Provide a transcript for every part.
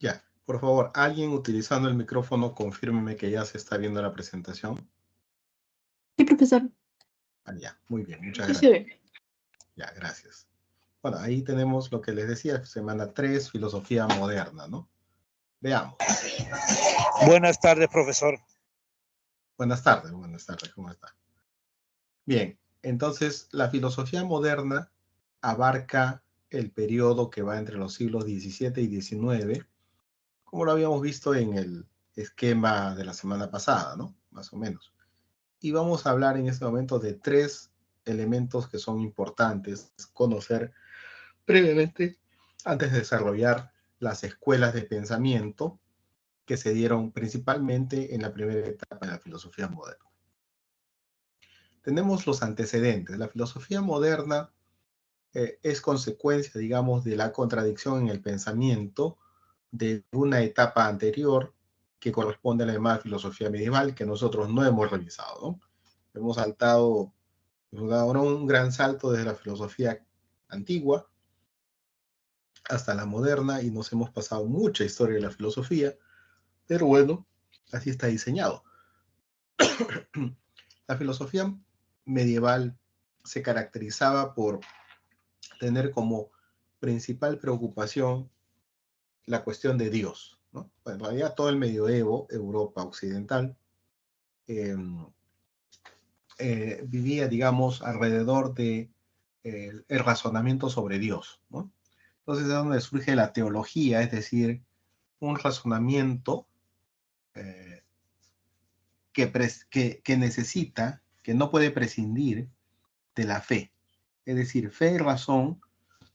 Ya, por favor, alguien utilizando el micrófono, confírmeme que ya se está viendo la presentación. Sí, profesor. Ah, ya, muy bien, muchas Sí se gracias. ve. Ya, gracias. Bueno, ahí tenemos lo que les decía, semana 3, filosofía moderna, ¿no? Veamos. Buenas tardes, profesor. Buenas tardes, ¿cómo está? Bien, entonces la filosofía moderna abarca el periodo que va entre los siglos XVII y XIX, como lo habíamos visto en el esquema de la semana pasada, ¿no? Más o menos. Y vamos a hablar en este momento de 3 elementos que son importantes conocer previamente antes de desarrollar las escuelas de pensamiento que se dieron principalmente en la primera etapa de la filosofía moderna. Tenemos los antecedentes. La filosofía moderna es consecuencia, digamos, de la contradicción en el pensamiento de una etapa anterior que corresponde a la llamada filosofía medieval, que nosotros no hemos revisado, ¿no? Hemos dado un gran salto desde la filosofía antigua hasta la moderna y nos hemos pasado mucha historia de la filosofía, pero bueno, así está diseñado. La filosofía medieval se caracterizaba por tener como principal preocupación la cuestión de Dios, ¿no? Bueno, en realidad todo el medioevo, Europa occidental, eh, vivía, digamos, alrededor de el razonamiento sobre Dios, ¿no? Entonces es donde surge la teología, es decir, un razonamiento eh, que necesita, que no puede prescindir de la fe. Es decir, fe y razón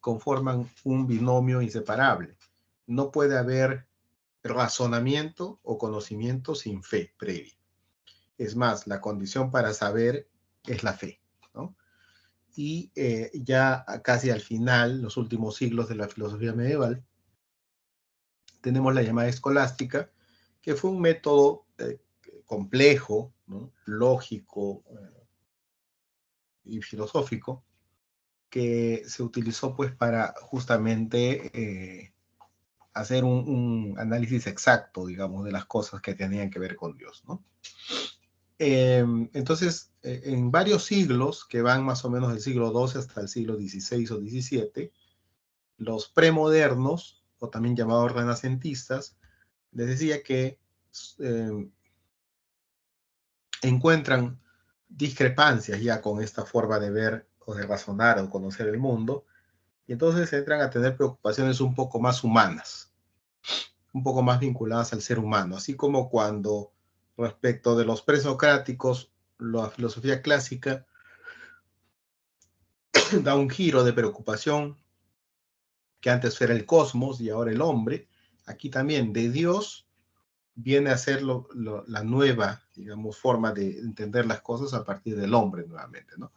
conforman un binomio inseparable. No puede haber razonamiento o conocimiento sin fe previa. Es más, la condición para saber es la fe, ¿no? Y ya casi al final, los últimos siglos de la filosofía medieval, tenemos la llamada escolástica, que fue un método complejo, ¿no? Lógico y filosófico, que se utilizó pues para justamente hacer un análisis exacto, digamos, de las cosas que tenían que ver con Dios, ¿no? Entonces, en varios siglos, que van más o menos del siglo XII hasta el siglo XVI o XVII, los premodernos, o también llamados renacentistas, les decía que encuentran discrepancias ya con esta forma de ver o de razonar o conocer el mundo, y entonces entran a tener preocupaciones un poco más humanas, un poco más vinculadas al ser humano, así como cuando respecto de los presocráticos, la filosofía clásica da un giro de preocupación que antes era el cosmos y ahora el hombre. Aquí también de Dios viene a ser la nueva, digamos, forma de entender las cosas a partir del hombre nuevamente, ¿no?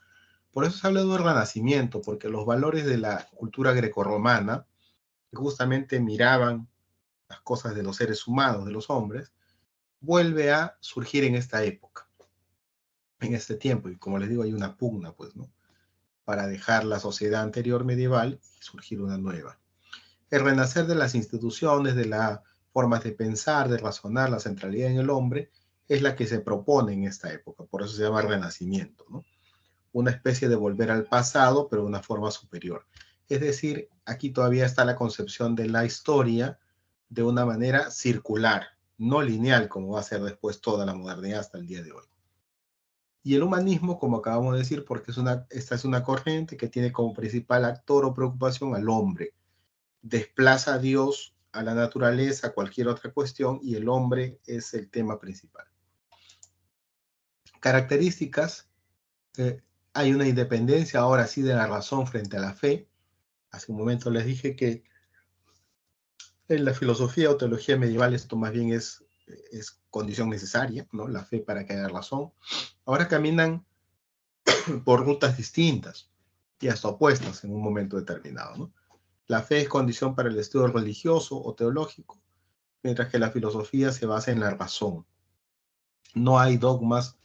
Por eso se habla de un renacimiento, porque los valores de la cultura grecorromana, que justamente miraban las cosas de los seres humanos, de los hombres, vuelve a surgir en esta época, en este tiempo. Y como les digo, hay una pugna, pues, ¿no? Para dejar la sociedad anterior medieval y surgir una nueva. El renacer de las instituciones, de las formas de pensar, de razonar, la centralidad en el hombre, es la que se propone en esta época. Por eso se llama renacimiento, ¿no? Una especie de volver al pasado, pero de una forma superior. Es decir, aquí todavía está la concepción de la historia de una manera circular, no lineal, como va a ser después toda la modernidad hasta el día de hoy. Y el humanismo, como acabamos de decir, porque esta es una corriente que tiene como principal actor o preocupación al hombre. Desplaza a Dios, a la naturaleza, a cualquier otra cuestión, y el hombre es el tema principal. Características. Hay una independencia ahora sí de la razón frente a la fe. Hace un momento les dije que en la filosofía o teología medieval esto más bien es condición necesaria, ¿no? La fe para que haya razón. Ahora caminan por rutas distintas y hasta opuestas en un momento determinado, ¿no? La fe es condición para el estudio religioso o teológico, mientras que la filosofía se basa en la razón. No hay dogmas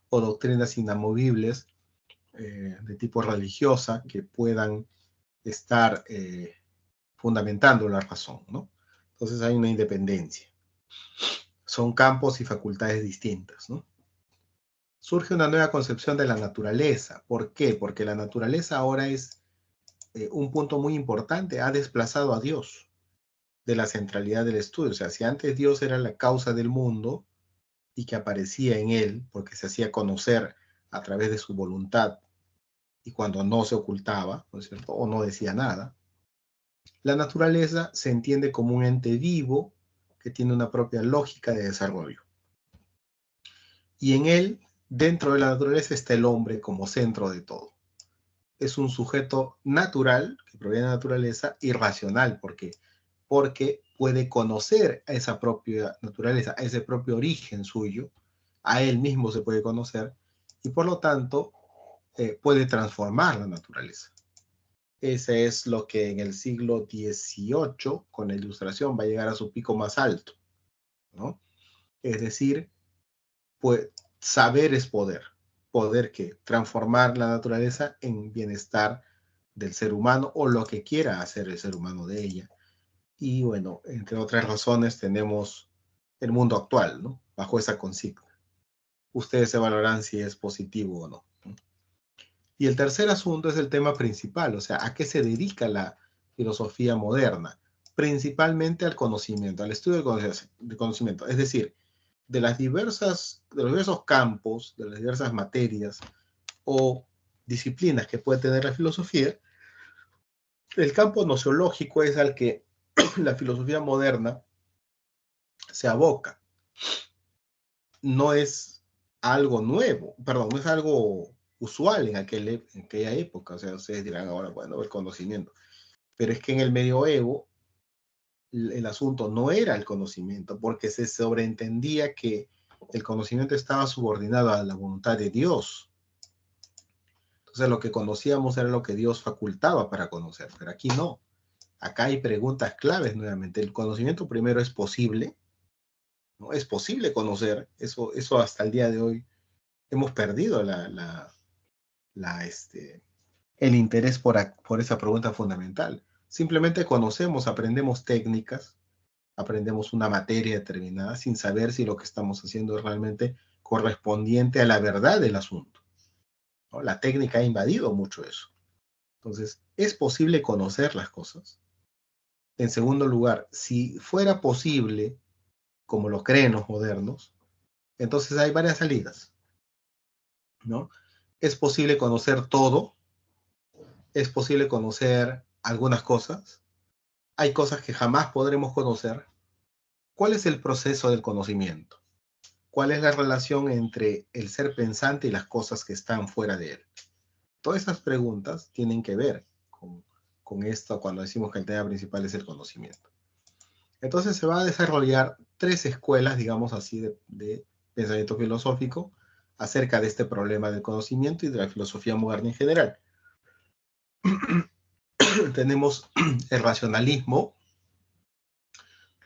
o doctrinas inamovibles de tipo religiosa que puedan estar fundamentando la razón, ¿no? Entonces hay una independencia. Son campos y facultades distintas, ¿no? Surge una nueva concepción de la naturaleza. ¿Por qué? Porque la naturaleza ahora es un punto muy importante. Ha desplazado a Dios de la centralidad del estudio. O sea, si antes Dios era la causa del mundo y que aparecía en él porque se hacía conocer a través de su voluntad y cuando no se ocultaba, ¿no es cierto? O no decía nada, la naturaleza se entiende como un ente vivo que tiene una propia lógica de desarrollo. Y en él, dentro de la naturaleza, está el hombre como centro de todo. Es un sujeto natural, que proviene de la naturaleza, y racional, porque puede conocer a esa propia naturaleza, a ese propio origen suyo, a él mismo se puede conocer, y por lo tanto puede transformar la naturaleza. Ese es lo que en el siglo XVIII, con la Ilustración, va a llegar a su pico más alto, ¿no? Es decir, pues, saber es poder. Poder que transformar la naturaleza en bienestar del ser humano o lo que quiera hacer el ser humano de ella. Y bueno, entre otras razones tenemos el mundo actual, ¿no? Bajo esa consigna. Ustedes evaluarán si es positivo o no. Y el tercer asunto es el tema principal, o sea, ¿a qué se dedica la filosofía moderna? Principalmente al conocimiento, al estudio del conocimiento, es decir, de los diversos campos, de las diversas materias o disciplinas que puede tener la filosofía, el campo nociológico es al que la filosofía moderna se aboca. No es algo nuevo, perdón, no es algo usual en aquella época. O sea, ustedes dirán ahora, bueno, el conocimiento. Pero es que en el medioevo el asunto no era el conocimiento, porque se sobreentendía que el conocimiento estaba subordinado a la voluntad de Dios. Entonces lo que conocíamos era lo que Dios facultaba para conocer, pero aquí no. Acá hay preguntas claves nuevamente. El conocimiento primero es posible, ¿no? Es posible conocer, eso hasta el día de hoy hemos perdido el interés por esa pregunta fundamental. Simplemente conocemos, aprendemos técnicas, aprendemos una materia determinada sin saber si lo que estamos haciendo es realmente correspondiente a la verdad del asunto, ¿no? La técnica ha invadido mucho eso. Entonces, ¿es posible conocer las cosas? En segundo lugar, si fuera posible, como lo creen los modernos, entonces hay varias salidas, ¿no? ¿Es posible conocer todo? ¿Es posible conocer algunas cosas? ¿Hay cosas que jamás podremos conocer? ¿Cuál es el proceso del conocimiento? ¿Cuál es la relación entre el ser pensante y las cosas que están fuera de él? Todas esas preguntas tienen que ver con esto cuando decimos que el tema principal es el conocimiento. Entonces se va a desarrollar tres escuelas, digamos así, de pensamiento filosófico acerca de este problema del conocimiento y de la filosofía moderna en general. Tenemos el racionalismo,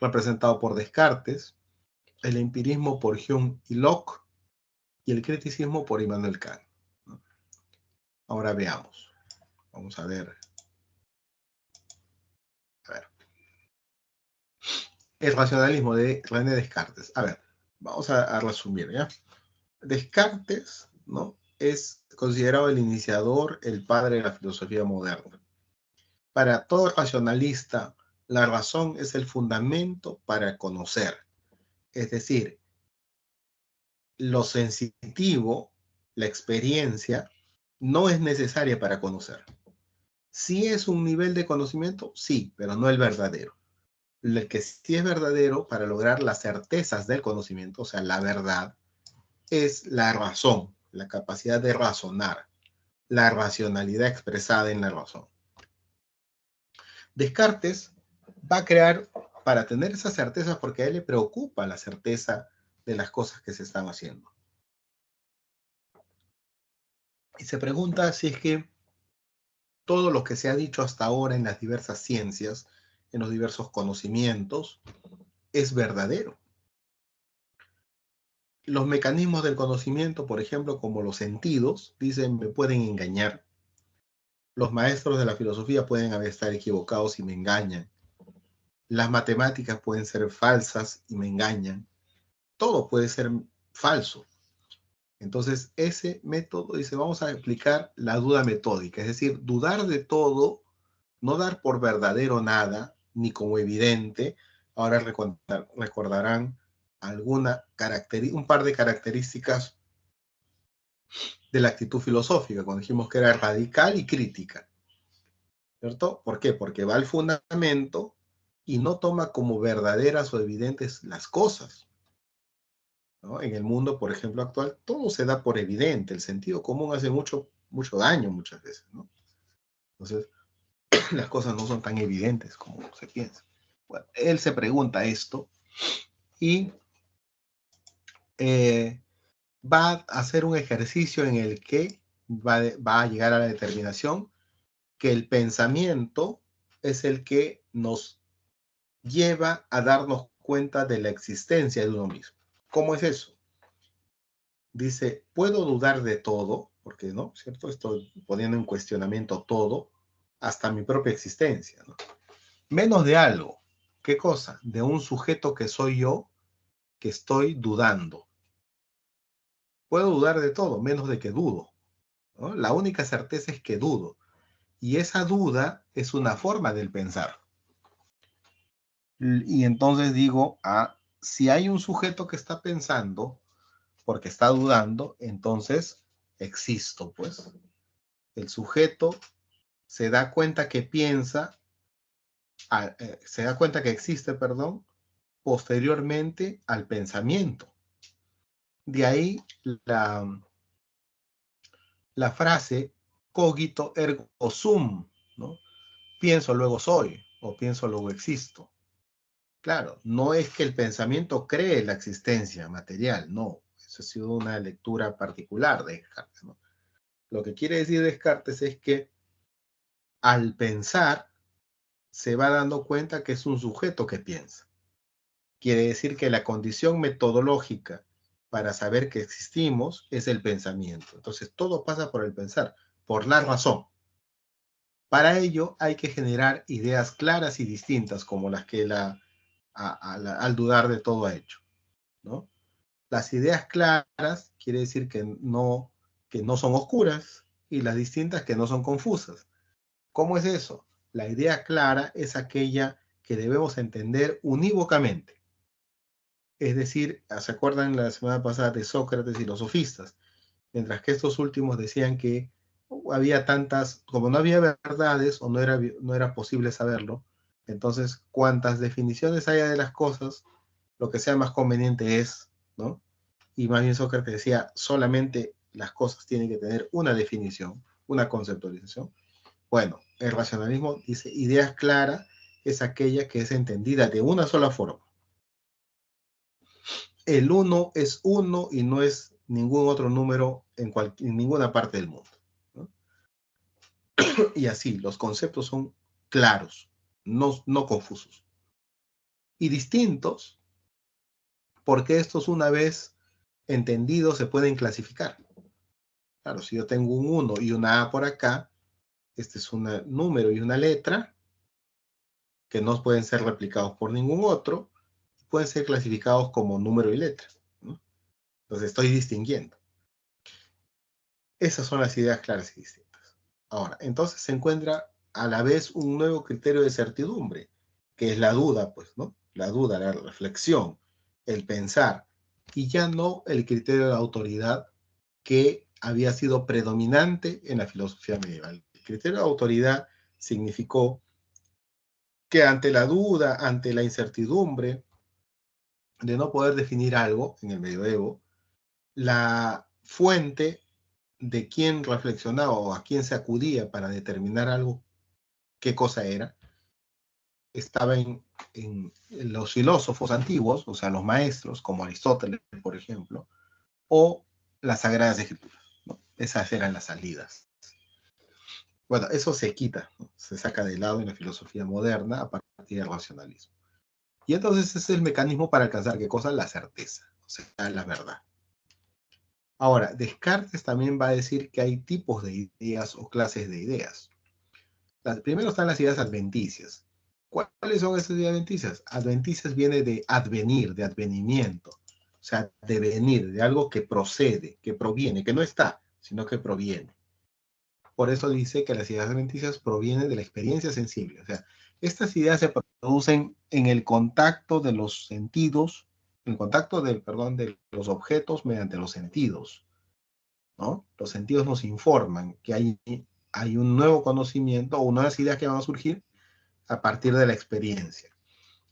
representado por Descartes, el empirismo por Hume y Locke, y el criticismo por Immanuel Kant, ¿no? Ahora veamos. Vamos a ver. El racionalismo de René Descartes. A ver, vamos a resumir, ¿ya? Descartes, ¿no?, es considerado el iniciador, el padre de la filosofía moderna. Para todo racionalista, la razón es el fundamento para conocer. Es decir, lo sensitivo, la experiencia, no es necesaria para conocer. Sí es un nivel de conocimiento, sí, pero no el verdadero. El que sí es verdadero para lograr las certezas del conocimiento, o sea, la verdad, es la razón, la capacidad de razonar, la racionalidad expresada en la razón. Descartes va a crear, para tener esas certezas, porque a él le preocupa la certeza de las cosas que se están haciendo. Y se pregunta si es que todo lo que se ha dicho hasta ahora en las diversas ciencias, en los diversos conocimientos, es verdadero. Los mecanismos del conocimiento, por ejemplo, como los sentidos, dicen, me pueden engañar. Los maestros de la filosofía pueden estar equivocados y me engañan. las matemáticas pueden ser falsas y me engañan. Todo puede ser falso. Entonces, ese método dice, vamos a aplicar la duda metódica, es decir, dudar de todo, no dar por verdadero nada, ni como evidente. Ahora recordarán un par de características de la actitud filosófica, cuando dijimos que era radical y crítica, ¿cierto? ¿Por qué? Porque va al fundamento y no toma como verdaderas o evidentes las cosas, ¿no? En el mundo, por ejemplo, actual, todo se da por evidente. El sentido común hace mucho daño muchas veces, ¿no? Entonces, las cosas no son tan evidentes como se piensa. Bueno, él se pregunta esto y va a hacer un ejercicio en el que va a llegar a la determinación que el pensamiento es el que nos lleva a darnos cuenta de la existencia de uno mismo. ¿Cómo es eso? Dice, puedo dudar de todo, porque no, ¿cierto? Estoy poniendo en cuestionamiento todo, hasta mi propia existencia, ¿no? Menos de algo. ¿Qué cosa? De un sujeto que soy yo, que estoy dudando. Puedo dudar de todo, menos de que dudo, ¿no? La única certeza es que dudo. Y esa duda es una forma del pensar. Y entonces digo, si hay un sujeto que está pensando, porque está dudando, entonces existo, pues. El sujeto se da cuenta que piensa, se da cuenta que existe, perdón, posteriormente al pensamiento. De ahí la frase cogito ergo sum, ¿no? Pienso luego soy, o pienso luego existo. Claro, no es que el pensamiento cree la existencia material, no. Eso ha sido una lectura particular de Descartes, ¿no? Lo que quiere decir Descartes es que al pensar se va dando cuenta que es un sujeto que piensa. Quiere decir que la condición metodológica para saber que existimos es el pensamiento. Entonces todo pasa por el pensar, por la razón. Para ello hay que generar ideas claras y distintas como las que al dudar de todo ha hecho, ¿no? Las ideas claras quiere decir que no son oscuras y las distintas que no son confusas. ¿Cómo es eso? La idea clara es aquella que debemos entender unívocamente. Es decir, ¿se acuerdan la semana pasada de Sócrates y los sofistas? Mientras que estos últimos decían que había tantas, como no había verdades o no era posible saberlo, entonces cuantas definiciones haya de las cosas, lo que sea más conveniente es, ¿no? Y más bien Sócrates decía, solamente las cosas tienen que tener una definición, una conceptualización. Bueno, el racionalismo dice, idea clara es aquella que es entendida de una sola forma. El uno es uno y no es ningún otro número en ninguna parte del mundo, ¿no? Y así, los conceptos son claros, no confusos. Y distintos, porque estos una vez entendidos se pueden clasificar. Claro, si yo tengo un 1 y una A por acá, este es un número y una letra que no pueden ser replicados por ningún otro, pueden ser clasificados como número y letra, ¿no? Entonces estoy distinguiendo. Esas son las ideas claras y distintas. Ahora, entonces se encuentra a la vez un nuevo criterio de certidumbre, que es la duda, pues, ¿no? La duda, la reflexión, el pensar, y ya no el criterio de autoridad que había sido predominante en la filosofía medieval. El criterio de autoridad significó que ante la duda, ante la incertidumbre de no poder definir algo en el medioevo, la fuente de quién reflexionaba o a quién se acudía para determinar algo, qué cosa era, estaba en los filósofos antiguos, o sea, los maestros, como Aristóteles, por ejemplo, o las Sagradas Escrituras, ¿no? Esas eran las salidas. Bueno, eso se quita, ¿no? Se saca de lado en la filosofía moderna a partir del racionalismo. Y entonces ese es el mecanismo para alcanzar, ¿qué cosa? La certeza, o sea, la verdad. Ahora, Descartes también va a decir que hay tipos de ideas o clases de ideas. Primero están las ideas adventicias, ¿Cuáles son esas ideas adventicias? Adventicias viene de advenir, de advenimiento. O sea, de venir, de algo que procede, que proviene, que no está, sino que proviene. Por eso dice que las ideas adventicias provienen de la experiencia sensible. O sea, estas ideas se producen en el contacto de los sentidos, en el contacto de los objetos mediante los sentidos, ¿no? Los sentidos nos informan que hay un nuevo conocimiento o nuevas ideas que van a surgir a partir de la experiencia.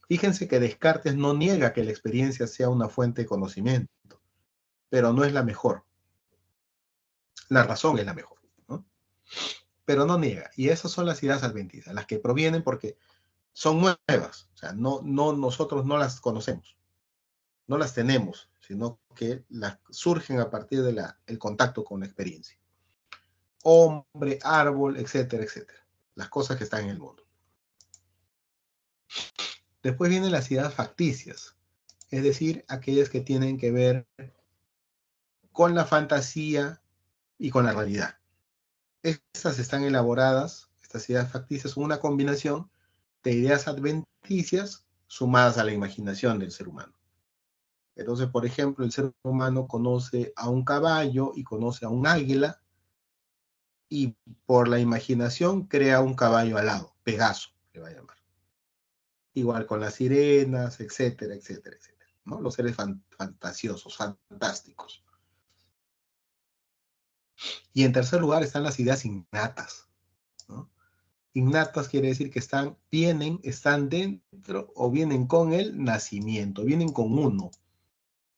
Fíjense que Descartes no niega que la experiencia sea una fuente de conocimiento, pero no es la mejor. La razón es la mejor, ¿no? Pero no niega. Y esas son las ideas adventicias, las que provienen porque son nuevas. O sea, nosotros no las conocemos, no las tenemos, sino que surgen a partir del contacto con la experiencia. Hombre, árbol, etcétera, etcétera. Las cosas que están en el mundo. Después vienen las ideas facticias, es decir, aquellas que tienen que ver con la fantasía y con la realidad. Estas están elaboradas, estas ideas facticias son una combinación de ideas adventicias sumadas a la imaginación del ser humano. Entonces, por ejemplo, el ser humano conoce a un caballo y conoce a un águila y por la imaginación crea un caballo alado, Pegaso, le va a llamar. Igual con las sirenas, etcétera, etcétera, etcétera, ¿no? Los seres fantasiosos, fantásticos. Y en tercer lugar están las ideas innatas, ¿no? Innatas quiere decir que están dentro o vienen con el nacimiento, vienen con uno,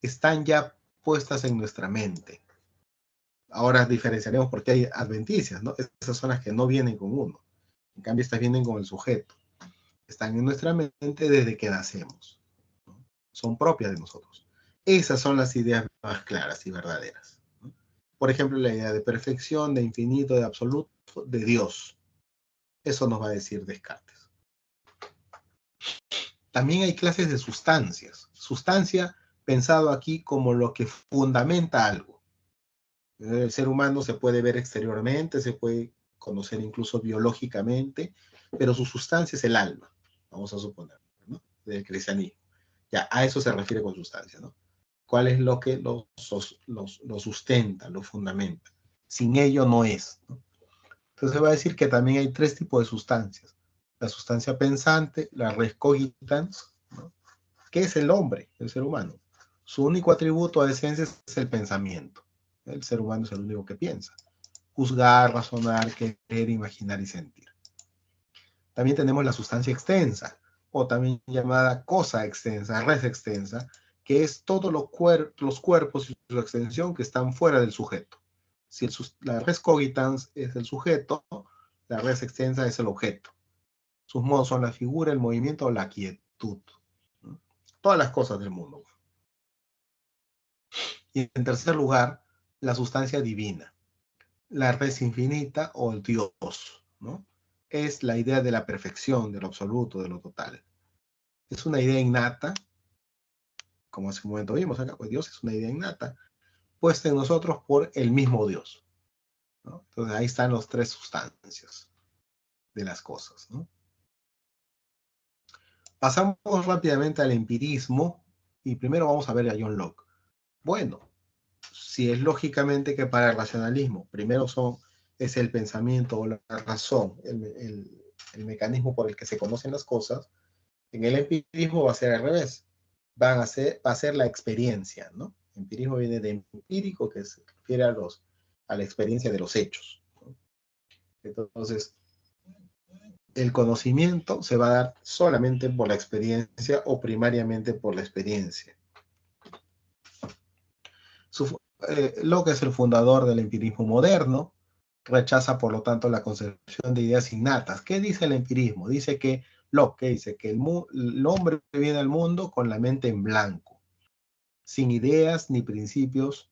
están ya puestas en nuestra mente. Ahora diferenciaremos porque hay adventicias, ¿no? Esas son las que no vienen con uno. En cambio, estas vienen con el sujeto. Están en nuestra mente desde que nacemos, ¿no? Son propias de nosotros. Esas son las ideas más claras y verdaderas, ¿no? Por ejemplo, la idea de perfección, de infinito, de absoluto, de Dios. Eso nos va a decir Descartes. También hay clases de sustancias. Sustancia pensado aquí como lo que fundamenta algo. El ser humano se puede ver exteriormente, se puede conocer incluso biológicamente, pero su sustancia es el alma, vamos a suponer, ¿no? Del cristianismo. Ya, a eso se refiere con sustancia, ¿no? ¿Cuál es lo que lo sustenta, lo fundamenta? Sin ello no es, ¿no? Entonces se va a decir que también hay tres tipos de sustancias. La sustancia pensante, la res cogitans, ¿no? ¿Qué es el hombre, el ser humano? Su único atributo de esencia es el pensamiento. El ser humano es el único que piensa. Juzgar, razonar, querer, imaginar y sentir. También tenemos la sustancia extensa, o también llamada cosa extensa, res extensa, que es todos los cuerpos y su extensión que están fuera del sujeto. Si la res cogitans es el sujeto, la res extensa es el objeto. Sus modos son la figura, el movimiento o la quietud. Todas las cosas del mundo. Y en tercer lugar, la sustancia divina, la res infinita o el Dios, ¿no? Es la idea de la perfección, de lo absoluto, de lo total. Es una idea innata, como hace un momento vimos acá, pues Dios es una idea innata, puesta en nosotros por el mismo Dios, ¿no? Entonces ahí están las tres sustancias de las cosas, ¿no? Pasamos rápidamente al empirismo y primero vamos a ver a John Locke. Bueno, si es lógicamente que para el racionalismo primero es el pensamiento o la razón, el mecanismo por el que se conocen las cosas, en el empirismo va a ser al revés. Va a ser la experiencia, ¿no? Empirismo viene de empírico, que se refiere a la experiencia de los hechos, ¿no? Entonces, el conocimiento se va a dar solamente por la experiencia o primariamente por la experiencia. Locke es el fundador del empirismo moderno, rechaza por lo tanto la concepción de ideas innatas. ¿Qué dice el empirismo? Dice que Locke dice que el hombre viene al mundo con la mente en blanco, sin ideas ni principios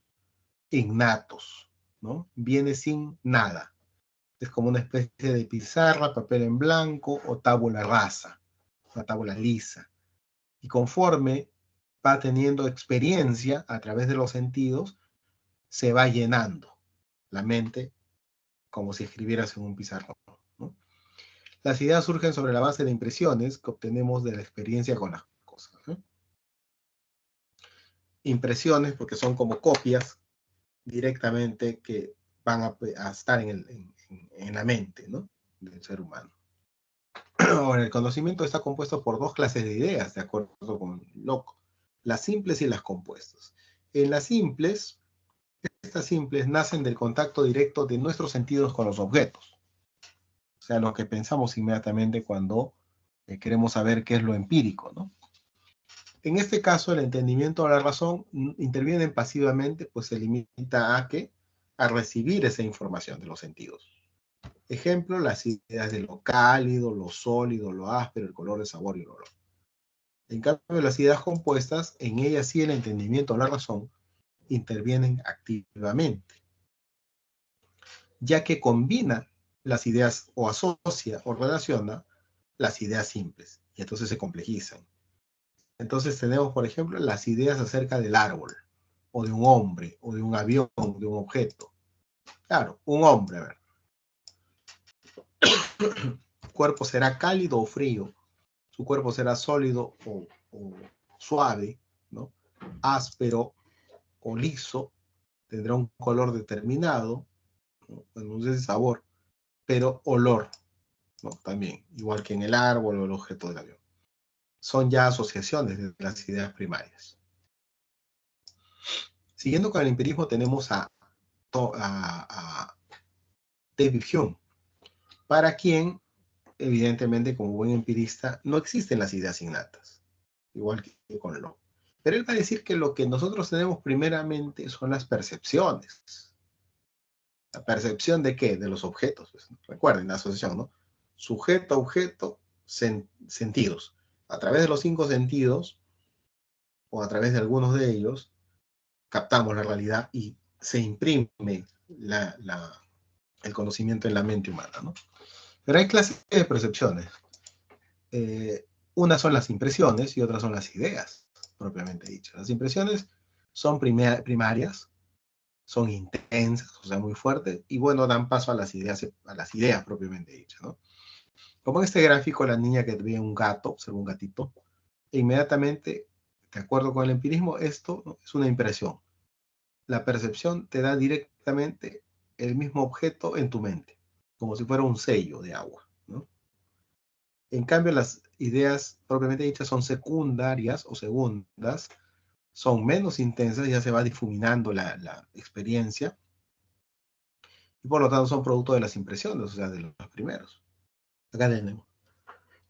innatos, ¿no? Viene sin nada. Es como una especie de pizarra, papel en blanco o tabula rasa, una tabula lisa. Y conforme va teniendo experiencia a través de los sentidos, se va llenando la mente como si escribieras en un pizarrón, ¿no? Las ideas surgen sobre la base de impresiones que obtenemos de la experiencia con las cosas, ¿no? Impresiones porque son como copias directamente que van a estar en la mente, ¿no?, del ser humano. Ahora, el conocimiento está compuesto por dos clases de ideas, de acuerdo con Locke: las simples y las compuestas. En las simples, estas simples nacen del contacto directo de nuestros sentidos con los objetos. O sea, lo que pensamos inmediatamente cuando queremos saber qué es lo empírico, ¿no? En este caso, el entendimiento o la razón intervienen pasivamente, pues se limita a ¿qué? A recibir esa información de los sentidos. Ejemplo, las ideas de lo cálido, lo sólido, lo áspero, el color, el sabor y el olor. En cambio, las ideas compuestas, en ellas sí el entendimiento o la razón intervienen activamente, ya que combina las ideas o asocia o relaciona las ideas simples y entonces se complejizan. Entonces tenemos, por ejemplo, las ideas acerca del árbol, o de un hombre, o de un avión, de un objeto. Claro, un hombre, a ver. ¿Su cuerpo será cálido o frío? ¿Su cuerpo será sólido o suave, ¿no? Áspero o liso? Tendrá un color determinado, ¿no? No sé si sabor, pero olor, ¿no? También, igual que en el árbol o el objeto del avión. Son ya asociaciones de las ideas primarias. Siguiendo con el empirismo, tenemos a David Hume, para quien, evidentemente, como buen empirista, no existen las ideas innatas, igual que con Locke. Pero él va a decir que lo que nosotros tenemos primeramente son las percepciones. ¿La percepción de qué? De los objetos. Pues, ¿no? Recuerden la asociación, ¿no? Sujeto, objeto, sentidos. A través de los 5 sentidos, o a través de algunos de ellos, captamos la realidad y se imprime el conocimiento en la mente humana, ¿no? Pero hay clases de percepciones. Unas son las impresiones y otras son las ideas, propiamente dichas. Las impresiones son primarias, son intensas, o sea, muy fuertes, y bueno, dan paso a las ideas propiamente dichas, ¿no? Como en este gráfico, la niña que ve un gato, observa un gatito, e inmediatamente, de acuerdo con el empirismo, esto, ¿no?, es una impresión. La percepción te da directamente el mismo objeto en tu mente, como si fuera un sello de agua, ¿no? En cambio, las ideas propiamente dichas son secundarias o segundas, son menos intensas, ya se va difuminando la experiencia, y por lo tanto son producto de las impresiones, o sea, de los primeros. Acá tenemos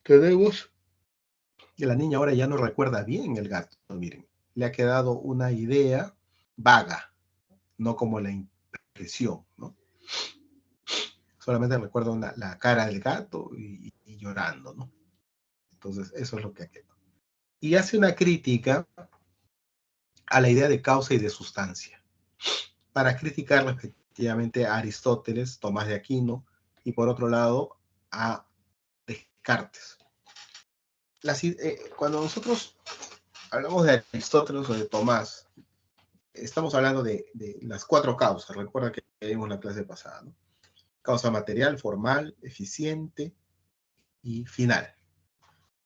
que la niña ahora ya no recuerda bien el gato, miren, le ha quedado una idea vaga, no como la impresión, ¿no? Solamente recuerda la cara del gato y llorando, ¿no? Entonces, eso es lo que ha quedado. Y hace una crítica a la idea de causa y de sustancia, para criticar respectivamente a Aristóteles, Tomás de Aquino, y por otro lado a Descartes. Cuando nosotros hablamos de Aristóteles o de Tomás, estamos hablando de las 4 causas. Recuerda que vimos la clase pasada, ¿no? Causa material, formal, eficiente y final.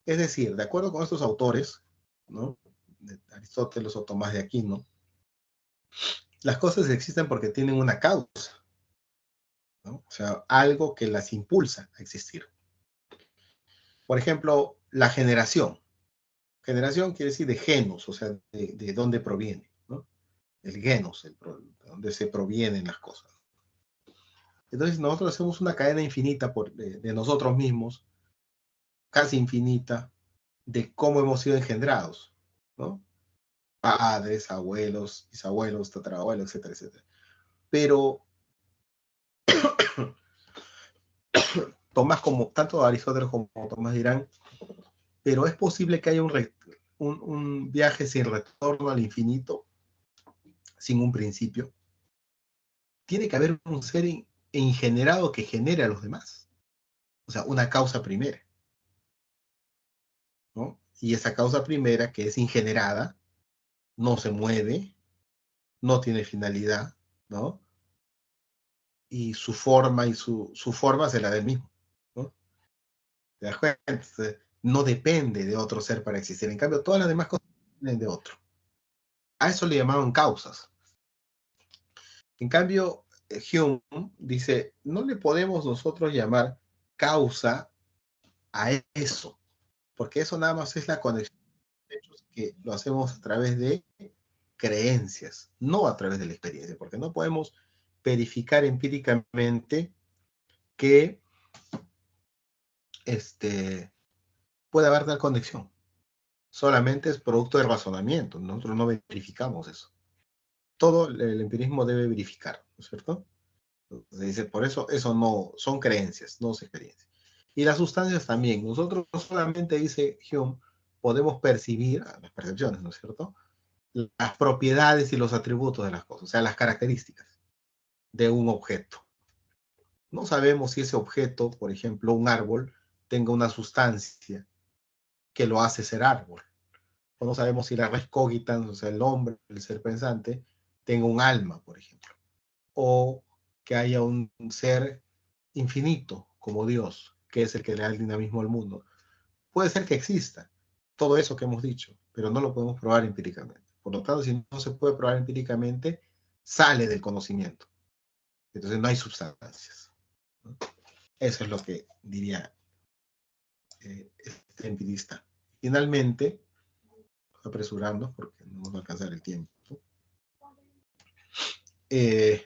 Es decir, de acuerdo con estos autores, ¿no?, de Aristóteles o Tomás de Aquino, las cosas existen porque tienen una causa, ¿no? O sea, algo que las impulsa a existir. Por ejemplo, la generación. Generación quiere decir de genos, o sea, de dónde proviene, ¿no? El genos, de dónde se provienen las cosas. Entonces, nosotros hacemos una cadena infinita de nosotros mismos, casi infinita, de cómo hemos sido engendrados, ¿no? Padres, abuelos, bisabuelos, tatarabuelos, etcétera, etcétera. Pero Tomás, como tanto Aristóteles como Tomás dirán, pero es posible que haya un viaje sin retorno al infinito, sin un principio. Tiene que haber un ser ingenerado que genere a los demás. O sea, una causa primera, ¿no? Y esa causa primera, que es ingenerada, no se mueve, no tiene finalidad, ¿no? Y su forma será del mismo, ¿no? ¿Te das cuenta? Entonces, no depende de otro ser para existir. En cambio, todas las demás cosas dependen de otro. A eso le llamaban causas. En cambio, Hume dice, no le podemos nosotros llamar causa a eso, porque eso nada más es la conexión de hechos que lo hacemos a través de creencias, no a través de la experiencia, porque no podemos verificar empíricamente que puede haber tal conexión. Solamente es producto de razonamiento. Nosotros no verificamos eso. Todo el empirismo debe verificar, ¿no es cierto? Entonces dice, por eso no son creencias, no es experiencia. Y las sustancias también. Nosotros solamente, dice Hume, podemos percibir, las percepciones, ¿no es cierto?, las propiedades y los atributos de las cosas, o sea, las características de un objeto. No sabemos si ese objeto, por ejemplo, un árbol, tenga una sustancia que lo hace ser árbol. O no sabemos si la res cogitans, o sea, el hombre, el ser pensante, tenga un alma, por ejemplo. O que haya un ser infinito, como Dios, que es el que le da el dinamismo al mundo. Puede ser que exista todo eso que hemos dicho, pero no lo podemos probar empíricamente. Por lo tanto, si no se puede probar empíricamente, sale del conocimiento. Entonces no hay sustancias, ¿no? Eso es lo que diría este empirista. Finalmente, apresurarnos porque no nos va a alcanzar el tiempo.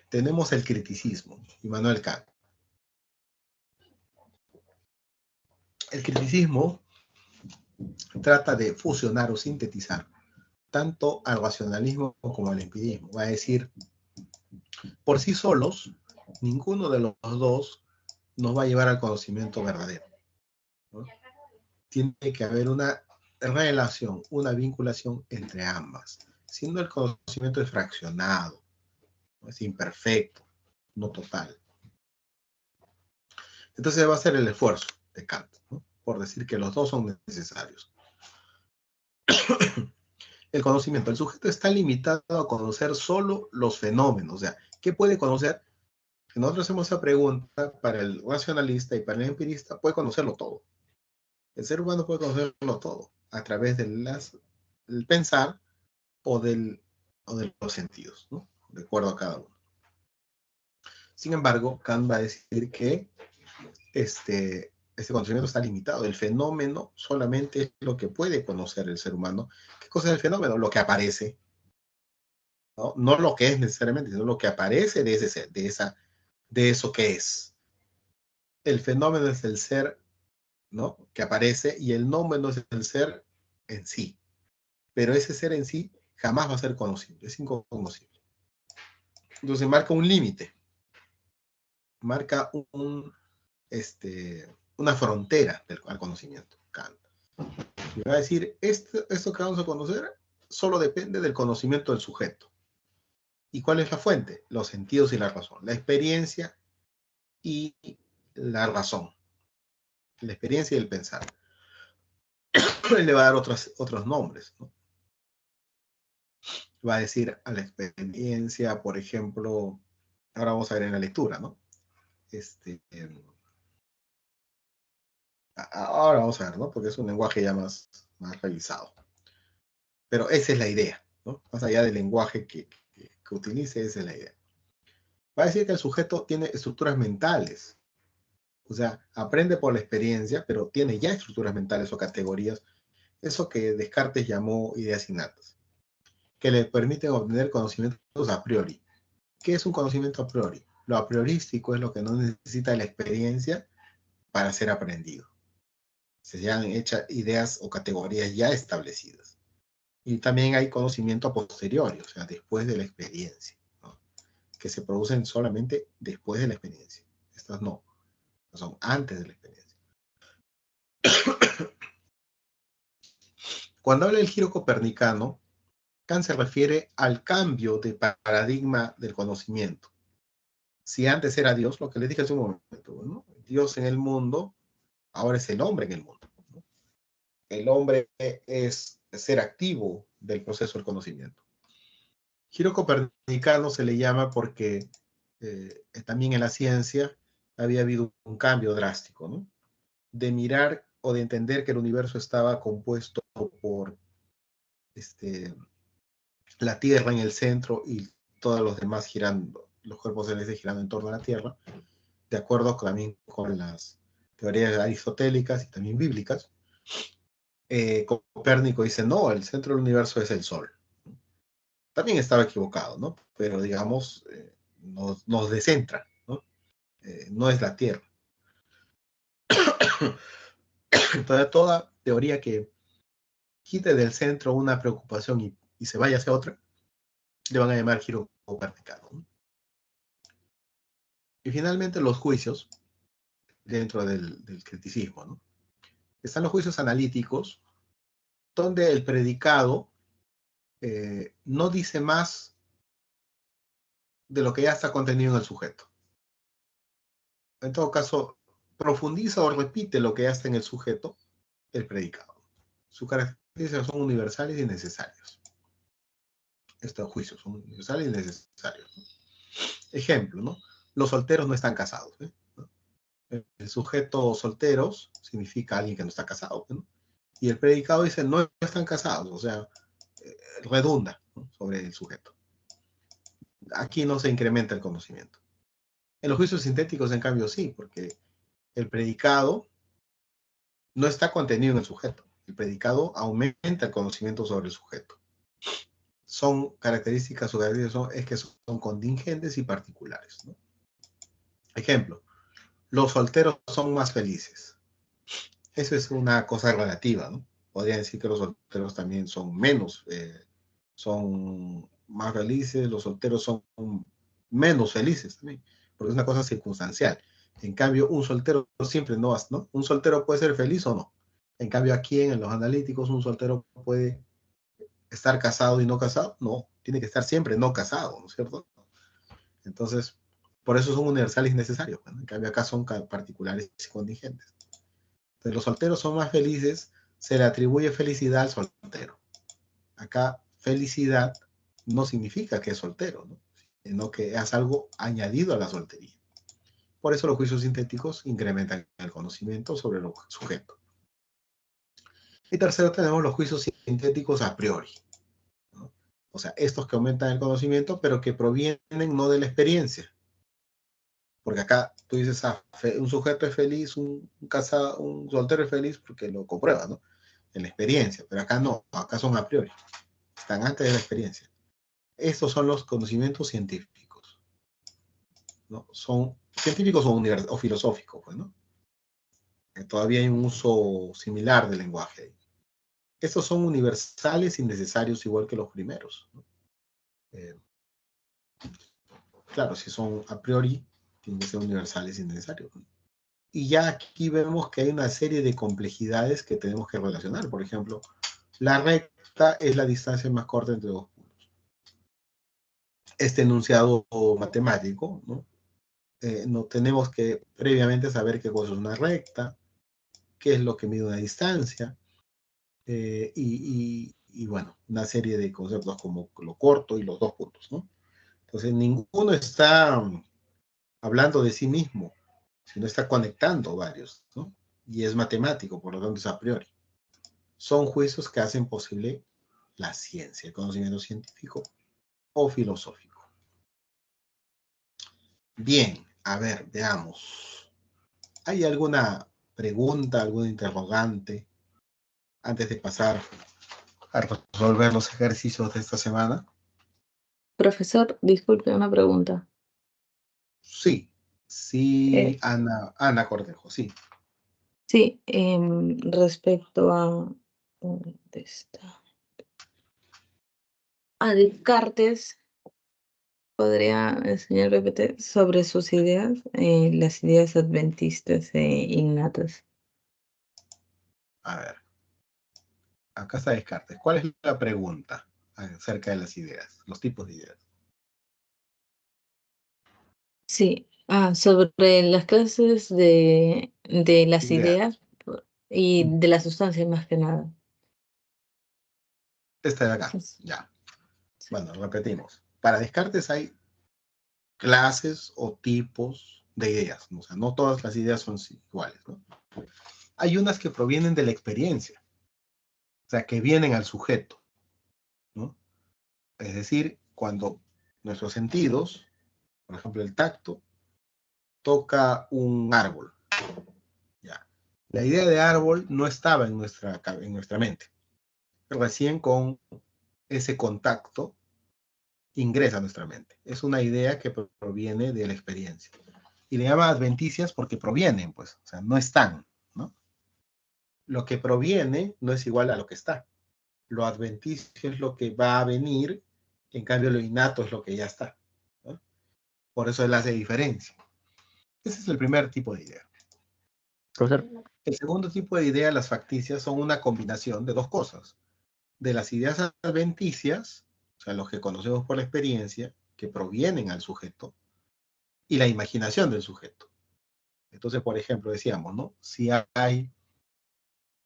Tenemos el criticismo, Immanuel Kant. El criticismo trata de fusionar o sintetizar tanto al racionalismo como al empirismo. Va a decir, por sí solos, ninguno de los dos nos va a llevar al conocimiento verdadero, ¿no? Tiene que haber una relación, una vinculación entre ambas, siendo el conocimiento es fraccionado, ¿no? Es imperfecto, no total. Entonces va a ser el esfuerzo de Kant, ¿no?, por decir que los dos son necesarios. El conocimiento, el sujeto está limitado a conocer solo los fenómenos. O sea, ¿qué puede conocer? Si nosotros hacemos esa pregunta, para el racionalista y para el empirista, puede conocerlo todo. El ser humano puede conocerlo todo a través del pensar o de los sentidos, ¿no?, de acuerdo a cada uno. Sin embargo, Kant va a decir que este conocimiento está limitado. El fenómeno solamente es lo que puede conocer el ser humano. ¿Qué cosa es el fenómeno? Lo que aparece, ¿no? No lo que es necesariamente, sino lo que aparece de ese ser, de eso que es. El fenómeno es el ser, ¿no?, que aparece, y el nómeno es el ser en sí. Pero ese ser en sí jamás va a ser conocible, es incognoscible. Entonces marca un límite, marca una frontera al conocimiento, Kant. Y va a decir, esto que vamos a conocer solo depende del conocimiento del sujeto. ¿Y cuál es la fuente? Los sentidos y la razón. La experiencia y la razón. La experiencia y el pensar. Él le va a dar otros nombres, ¿no? Va a decir a la experiencia, por ejemplo, ahora vamos a ver en la lectura, ¿no? Ahora vamos a ver, ¿no?, porque es un lenguaje ya más revisado. Pero esa es la idea, ¿no? Más allá del lenguaje que utilice, esa es la idea. Va a decir que el sujeto tiene estructuras mentales. O sea, aprende por la experiencia, pero tiene ya estructuras mentales o categorías, eso que Descartes llamó ideas innatas, que le permiten obtener conocimientos a priori. ¿Qué es un conocimiento a priori? Lo a priorístico es lo que no necesita la experiencia para ser aprendido. Se han hecho ideas o categorías ya establecidas. Y también hay conocimiento a posteriori, o sea, después de la experiencia, ¿no?, que se producen solamente después de la experiencia. Estas no son antes de la experiencia. Cuando habla del giro copernicano, Kant se refiere al cambio de paradigma del conocimiento. Si antes era Dios, lo que les dije hace un momento, ¿no?, Dios en el mundo, ahora es el hombre en el mundo, ¿no? El hombre es ser activo del proceso del conocimiento. Giro copernicano se le llama porque también en la ciencia había habido un cambio drástico, ¿no?, de mirar o de entender que el universo estaba compuesto por la Tierra en el centro y todos los demás girando, los cuerpos celestes girando en torno a la Tierra, de acuerdo también con las teorías aristotélicas y también bíblicas. Copérnico dice, no, el centro del universo es el Sol. También estaba equivocado, ¿no? Pero digamos, nos descentra, ¿no? No es la Tierra. Entonces, toda teoría que quite del centro una preocupación y se vaya hacia otra, le van a llamar giro copernicano, ¿no? Y finalmente los juicios dentro del criticismo, ¿no? Están los juicios analíticos, donde el predicado no dice más de lo que ya está contenido en el sujeto. En todo caso, profundiza o repite lo que ya está en el sujeto, el predicado. Sus características son universales y necesarios. Estos juicios son universales y necesarios, ¿no? Ejemplo, ¿no? Los solteros no están casados, ¿no? El sujeto solteros significa alguien que no está casado, ¿no? Y el predicado dice no están casados, o sea, redunda, ¿no?, sobre el sujeto. Aquí no se incrementa el conocimiento. En los juicios sintéticos, en cambio, sí, porque el predicado no está contenido en el sujeto. El predicado aumenta el conocimiento sobre el sujeto. Son características, es que son contingentes y particulares, ¿no? Ejemplo, los solteros son más felices. Eso es una cosa relativa, ¿no? Podrían decir que los solteros también son menos, son más felices, los solteros son menos felices también, porque es una cosa circunstancial. En cambio, un soltero siempre no, ¿no? Un soltero puede ser feliz o no. En cambio, aquí en los analíticos, un soltero puede estar casado y no casado. No, tiene que estar siempre no casado, ¿no es cierto? Entonces, por eso son universales y necesarios, ¿no? En cambio, acá son particulares y contingentes. Entonces, los solteros son más felices, se le atribuye felicidad al soltero. Acá, felicidad no significa que es soltero, ¿no?, sino que es algo añadido a la soltería. Por eso los juicios sintéticos incrementan el conocimiento sobre el sujeto. Y tercero, tenemos los juicios sintéticos a priori, ¿no? O sea, estos que aumentan el conocimiento, pero que provienen no de la experiencia. Porque acá tú dices, un sujeto es feliz, un soltero es feliz porque lo comprueba, ¿no?, en la experiencia. Pero acá no, acá son a priori, están antes de la experiencia. Estos son los conocimientos científicos, ¿no? Son científicos o filosóficos, pues, ¿no? Todavía hay un uso similar del lenguaje. Estos son universales y necesarios igual que los primeros, ¿no? Claro, si son a priori, tienen que ser universales y necesarios, ¿no? Y ya aquí vemos que hay una serie de complejidades que tenemos que relacionar. Por ejemplo, la recta es la distancia más corta entre dos puntos. Este enunciado matemático, ¿no? No tenemos que previamente saber qué cosa es una recta, qué es lo que mide una distancia, y bueno, una serie de conceptos como lo corto y los dos puntos, ¿no? Entonces, ninguno está hablando de sí mismo, sino está conectando varios, ¿no? Y es matemático, por lo tanto es a priori. Son juicios que hacen posible la ciencia, el conocimiento científico o filosófico. Bien, a ver, veamos. ¿Hay alguna pregunta, algún interrogante antes de pasar a resolver los ejercicios de esta semana? Profesor, disculpe una pregunta. Sí, sí, Ana Cordejo, sí. Sí, respecto a... ¿dónde está? A Descartes, ¿podría el señor repetir sobre sus ideas, las ideas adventistas e innatas? A ver, acá está Descartes. ¿Cuál es la pregunta acerca de las ideas, los tipos de ideas? Sí, sobre las clases de las ideas y de la sustancia más que nada. Esta de acá, Sí. ya. Bueno, repetimos. Para Descartes hay clases o tipos de ideas, ¿no? O sea, no todas las ideas son iguales, ¿no? Hay unas que provienen de la experiencia, o sea, que vienen al sujeto, ¿no? Es decir, cuando nuestros sentidos, por ejemplo el tacto, toca un árbol, ¿ya? La idea de árbol no estaba en nuestra mente. Recién con ese contacto ingresa a nuestra mente. Es una idea que proviene de la experiencia. Y le llama adventicias porque provienen, pues, o sea, no están, ¿no? Lo que proviene no es igual a lo que está. Lo adventicio es lo que va a venir, en cambio lo innato es lo que ya está, ¿no? Por eso él hace diferencia. Ese es el primer tipo de idea. Profesor. El segundo tipo de idea, las facticias, son una combinación de dos cosas. De las ideas adventicias, o sea, los que conocemos por la experiencia, que provienen al sujeto, y la imaginación del sujeto. Entonces, por ejemplo, decíamos, ¿no? Si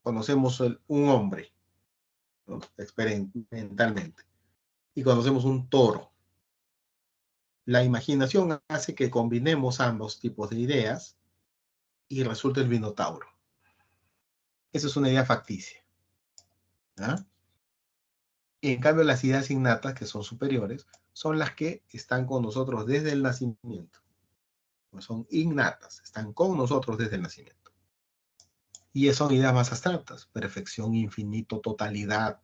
conocemos un hombre, ¿no? Experimentalmente, y conocemos un toro, la imaginación hace que combinemos ambos tipos de ideas y resulta el Minotauro. Esa es una idea facticia, ¿ah? Y en cambio las ideas innatas, que son superiores, son las que están con nosotros desde el nacimiento. Pues son innatas, están con nosotros desde el nacimiento. Y son ideas más abstractas: perfección, infinito, totalidad,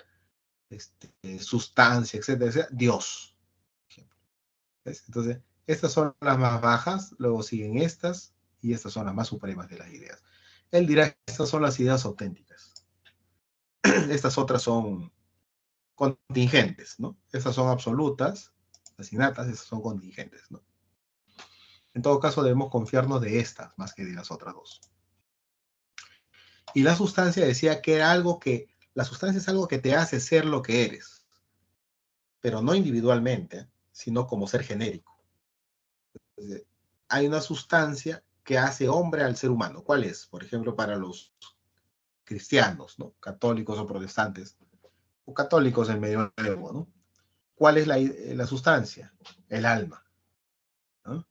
sustancia, etcétera, etcétera. Dios. ¿Ves? Entonces, estas son las más bajas, luego siguen estas, y estas son las más supremas de las ideas. Él dirá que estas son las ideas auténticas. Estas otras son contingentes, ¿no? Estas son absolutas, las innatas, estas son contingentes, ¿no? En todo caso, debemos confiarnos de estas más que de las otras dos. Y la sustancia decía que era algo que, la sustancia es algo que te hace ser lo que eres, pero no individualmente, sino como ser genérico. Entonces, hay una sustancia que hace hombre al ser humano. ¿Cuál es? Por ejemplo, para los cristianos, ¿no? Católicos o protestantes, o católicos del medioevo, ¿no? ¿Cuál es la sustancia? El alma, ¿no?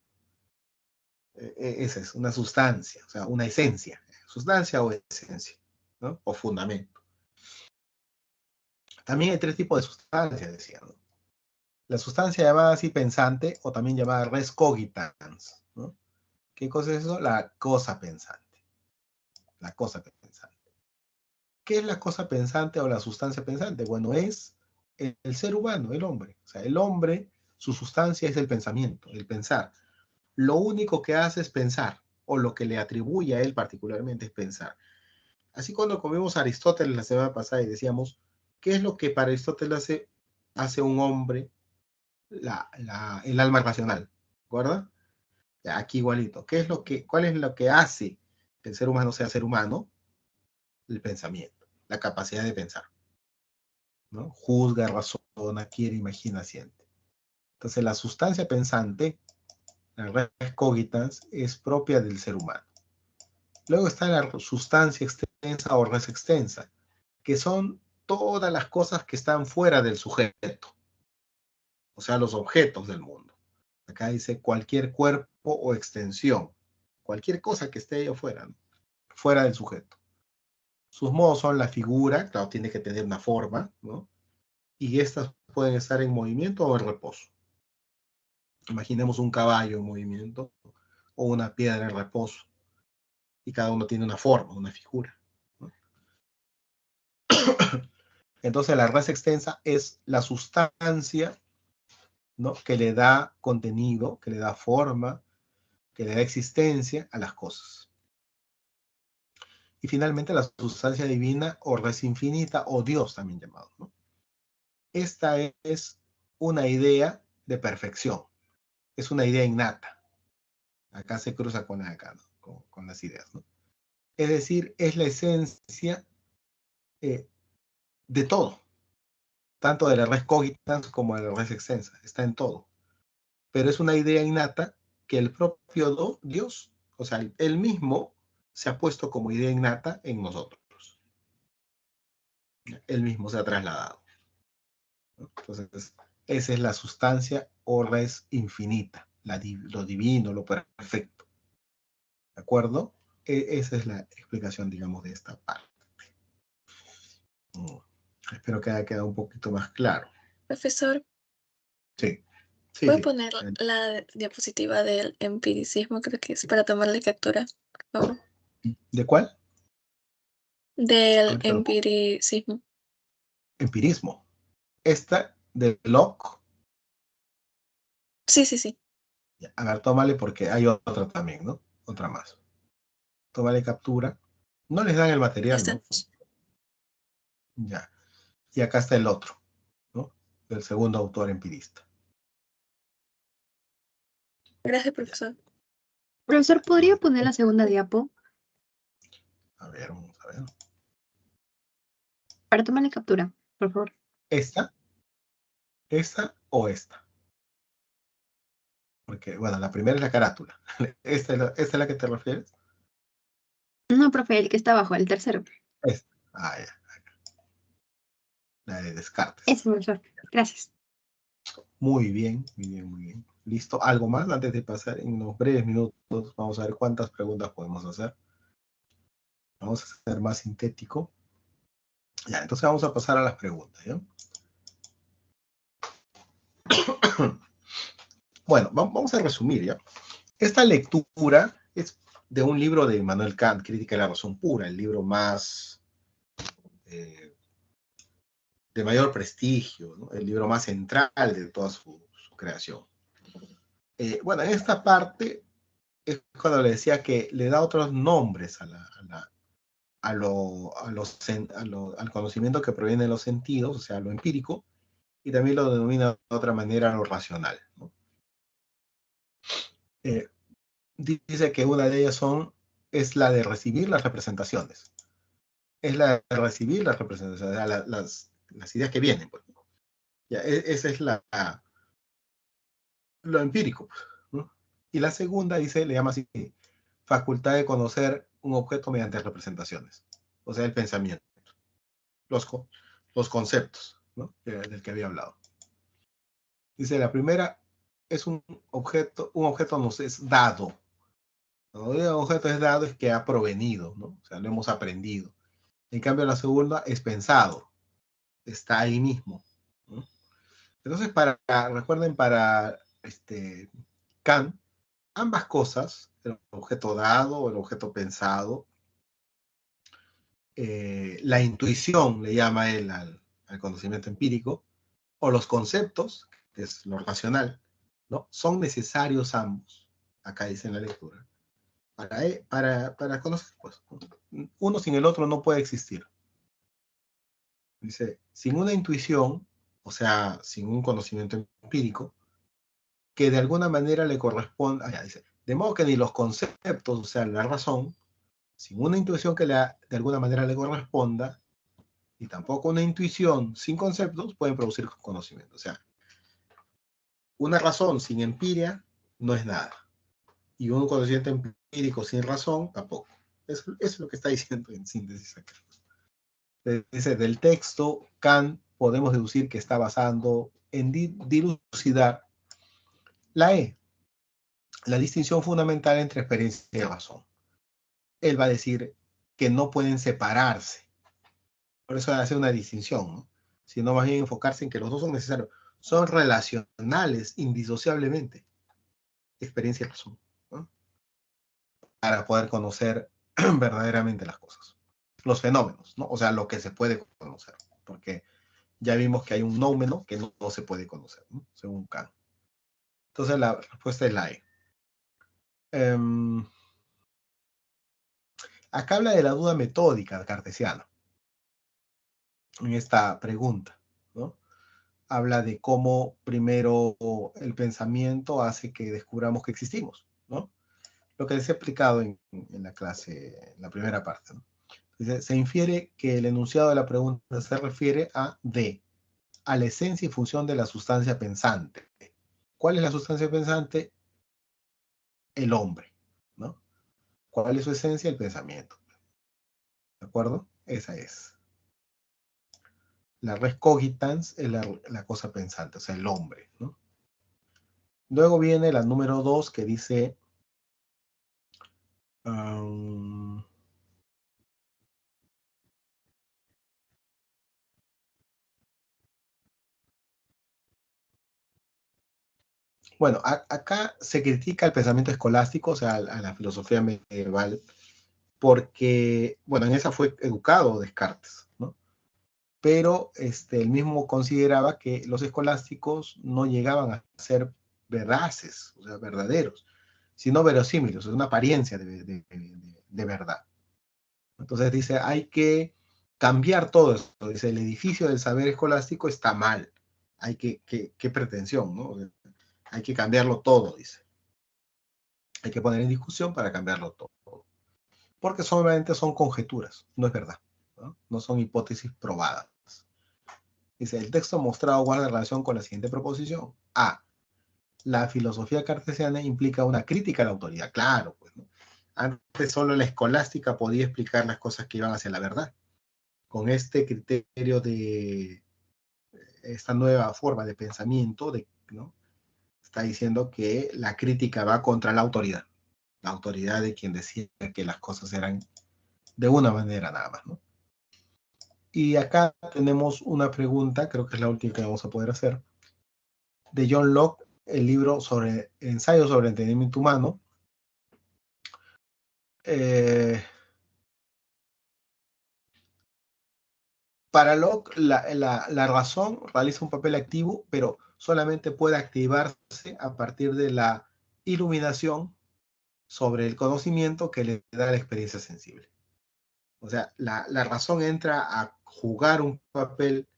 Esa es una sustancia, o sea, una esencia. Sustancia o esencia, ¿no? O fundamento. También hay tres tipos de sustancias, decía, ¿no? La sustancia llamada así pensante, o también llamada res cogitans, ¿no? ¿Qué cosa es eso? La cosa pensante. La cosa pensante. ¿Qué es la cosa pensante o la sustancia pensante? Bueno, es el ser humano, el hombre. O sea, el hombre, su sustancia es el pensamiento, el pensar. Lo único que hace es pensar, o lo que le atribuye a él particularmente es pensar. Así cuando comimos a Aristóteles la semana pasada y decíamos, ¿qué es lo que para Aristóteles hace un hombre el alma racional? ¿Recuerda? Aquí igualito. ¿Cuál es lo que hace que el ser humano sea ser humano? El pensamiento, la capacidad de pensar, ¿no? Juzga, razona, quiere, imagina, siente. Entonces la sustancia pensante, la res cogitans, es propia del ser humano. Luego está la sustancia extensa o res extensa, que son todas las cosas que están fuera del sujeto, o sea, los objetos del mundo. Acá dice cualquier cuerpo o extensión, cualquier cosa que esté ahí afuera, ¿no? Fuera del sujeto. Sus modos son la figura, claro, tiene que tener una forma, ¿no? Y estas pueden estar en movimiento o en reposo. Imaginemos un caballo en movimiento o una piedra en reposo, y cada uno tiene una forma, una figura, ¿no? Entonces la res extensa es la sustancia, ¿no? Que le da contenido, que le da forma, que le da existencia a las cosas. Y finalmente la sustancia divina o res infinita o Dios también llamado, ¿no? Esta es una idea de perfección, es una idea innata. Acá se cruza con acá, ¿no? con las ideas, ¿no? Es decir, es la esencia de todo, tanto de la res cogitans como de la res extensa, está en todo. Pero es una idea innata que el propio Dios, o sea, él mismo se ha puesto como idea innata en nosotros. Él mismo se ha trasladado, ¿no? Entonces, esa es la sustancia o res infinita, lo divino, lo perfecto. ¿De acuerdo? Esa es la explicación, digamos, de esta parte. Espero que haya quedado un poquito más claro. Profesor, Sí. ¿puede poner la diapositiva del empiricismo? Creo que es para tomarle captura, por favor. ¿De cuál? Del empiricismo. Empirismo. Esta de Locke. Sí, sí, sí. A ver, tómale porque hay otra también, ¿no? Otra más. Tómale captura. No les dan el material, ¿no? Ya. Y acá está el otro, ¿no? Del segundo autor empirista. Gracias, profesor. Profesor, ¿podría poner la segunda diapo? A ver, vamos a ver. Para tomarle captura, por favor. ¿Esta? ¿Esta o esta? Porque, bueno, la primera es la carátula. ¿Esta es la que te refieres? No, profe, el que está abajo, el tercero. Esta. Ah, ya. La de Descartes. Ese, profesor. Gracias. Muy bien, muy bien, muy bien. ¿Listo? ¿Algo más antes de pasar? En unos breves minutos vamos a ver cuántas preguntas podemos hacer. Vamos a ser más sintético. Ya, entonces vamos a pasar a las preguntas, ¿ya? Bueno, vamos a resumir, ¿ya? Esta lectura es de un libro de Immanuel Kant, Crítica de la Razón Pura, el libro más de mayor prestigio, ¿no? El libro más central de toda su creación. Bueno, en esta parte es cuando le decía que le da otros nombres al conocimiento que proviene de los sentidos, o sea, lo empírico, y también lo denomina de otra manera lo racional, ¿no? Dice que una de ellas es la de recibir las representaciones. Es la de recibir las representaciones, las ideas que vienen. Pues, ¿no? Ya, esa es lo empírico, ¿no? Y la segunda dice, le llama así, facultad de conocer un objeto mediante representaciones, o sea, el pensamiento, los conceptos, ¿no? Del que había hablado. Dice, la primera es un objeto nos es dado. Cuando un objeto es dado es que ha provenido, ¿no? O sea, lo hemos aprendido. En cambio, la segunda es pensado, está ahí mismo, ¿no? Entonces, recuerden, para Kant, ambas cosas, el objeto dado o el objeto pensado, la intuición, le llama él al conocimiento empírico, o los conceptos, que es lo racional, ¿no? Son necesarios ambos, acá dice en la lectura, para conocer, pues. Uno sin el otro no puede existir. Dice, sin una intuición, o sea, sin un conocimiento empírico, que de alguna manera le corresponde, dice, de modo que ni los conceptos, o sea, la razón, sin una intuición que de alguna manera le corresponda, y tampoco una intuición sin conceptos, pueden producir conocimiento. O sea, una razón sin empiria no es nada. Y un conocimiento empírico sin razón, tampoco. Eso es lo que está diciendo en síntesis acá. Dice, del texto, Kant podemos deducir que está basando en dilucidar la distinción fundamental entre experiencia y razón. Él va a decir que no pueden separarse. Por eso hace una distinción, ¿no? Sino más bien enfocarse en que los dos son necesarios. Son relacionales indisociablemente, experiencia y razón, ¿no? Para poder conocer verdaderamente las cosas. Los fenómenos, ¿no? O sea, lo que se puede conocer. Porque ya vimos que hay un nómeno que no se puede conocer, ¿no? Según Kant. Entonces la respuesta es la E. Acá habla de la duda metódica cartesiana en esta pregunta, ¿no? Habla de cómo primero el pensamiento hace que descubramos que existimos, ¿no? Lo que les he explicado en la clase, en la primera parte, ¿no? Dice, se infiere que el enunciado de la pregunta se refiere a la esencia y función de la sustancia pensante. ¿Cuál es la sustancia pensante? El hombre, ¿no? ¿Cuál es su esencia? El pensamiento. ¿De acuerdo? Esa es. La res cogitans es la cosa pensante, o sea, el hombre, ¿no? Luego viene la número 2 que dice, Bueno, acá se critica el pensamiento escolástico, o sea, a la filosofía medieval, porque, bueno, en esa fue educado Descartes, ¿no? Pero él mismo consideraba que los escolásticos no llegaban a ser veraces, o sea, verdaderos, sino verosímiles, o sea, una apariencia de verdad. Entonces dice, hay que cambiar todo eso. Dice, el edificio del saber escolástico está mal. Hay qué pretensión, ¿no? Hay que cambiarlo todo, dice. Hay que poner en discusión para cambiarlo todo. Porque solamente son conjeturas, no es verdad. No son hipótesis probadas. Dice, el texto mostrado guarda relación con la siguiente proposición. A. La filosofía cartesiana implica una crítica a la autoridad. Claro, pues, ¿no? Antes solo la escolástica podía explicar las cosas que iban hacia la verdad. Con este criterio de esta nueva forma de pensamiento, ¿no? Está diciendo que la crítica va contra la autoridad de quien decía que las cosas eran de una manera nada más, ¿no? Y acá tenemos una pregunta, creo que es la última que vamos a poder hacer, de John Locke, el libro sobre ensayo sobre el entendimiento humano. Para Locke, la razón realiza un papel activo, pero solamente puede activarse a partir de la iluminación sobre el conocimiento que le da la experiencia sensible. O sea, la razón entra a jugar un papel,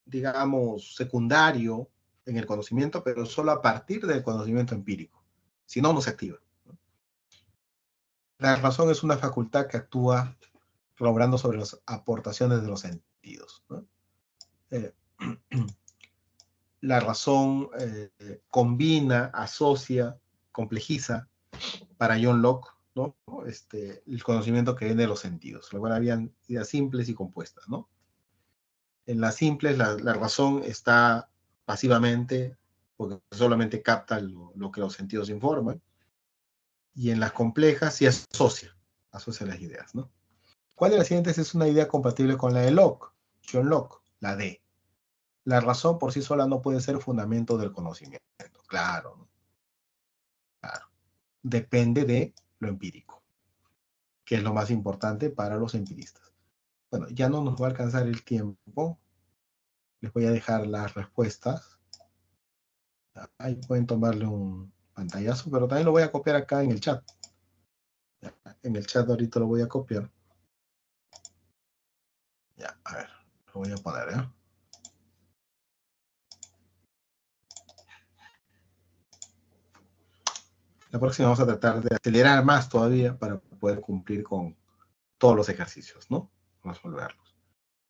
digamos, secundario en el conocimiento, pero solo a partir del conocimiento empírico. Si no, no se activa. La razón es una facultad que actúa obrando sobre las aportaciones de los sentidos, ¿no? La razón combina, asocia, complejiza para John Locke, ¿no? El conocimiento que viene de los sentidos. Luego habían ideas simples y compuestas, ¿no? En las simples la razón está pasivamente, porque solamente capta lo que los sentidos informan, y en las complejas sí asocia las ideas, ¿no? ¿Cuál de las siguientes es una idea compatible con la de Locke? John Locke, la D. La razón por sí sola no puede ser fundamento del conocimiento. Claro, ¿no? Claro. Depende de lo empírico, que es lo más importante para los empiristas. Bueno, ya no nos va a alcanzar el tiempo. Les voy a dejar las respuestas. Ahí pueden tomarle un pantallazo, pero también lo voy a copiar acá en el chat. En el chat ahorita lo voy a copiar. Ya, a ver, lo voy a poner, ¿eh? La próxima vamos a tratar de acelerar más todavía para poder cumplir con todos los ejercicios, ¿no? Resolverlos.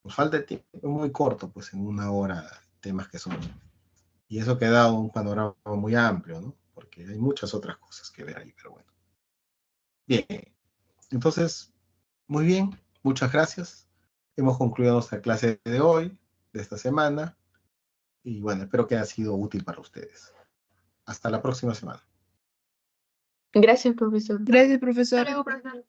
Nos falta el tiempo muy corto, pues en una hora, temas que son. Y eso que ha dado un panorama muy amplio, ¿no? Porque hay muchas otras cosas que ver ahí, pero bueno. Bien, entonces, muy bien, muchas gracias. Hemos concluido nuestra clase de hoy, de esta semana. Y bueno, espero que haya sido útil para ustedes. Hasta la próxima semana. Gracias, profesor. Gracias, profesor. Hasta luego, profesor.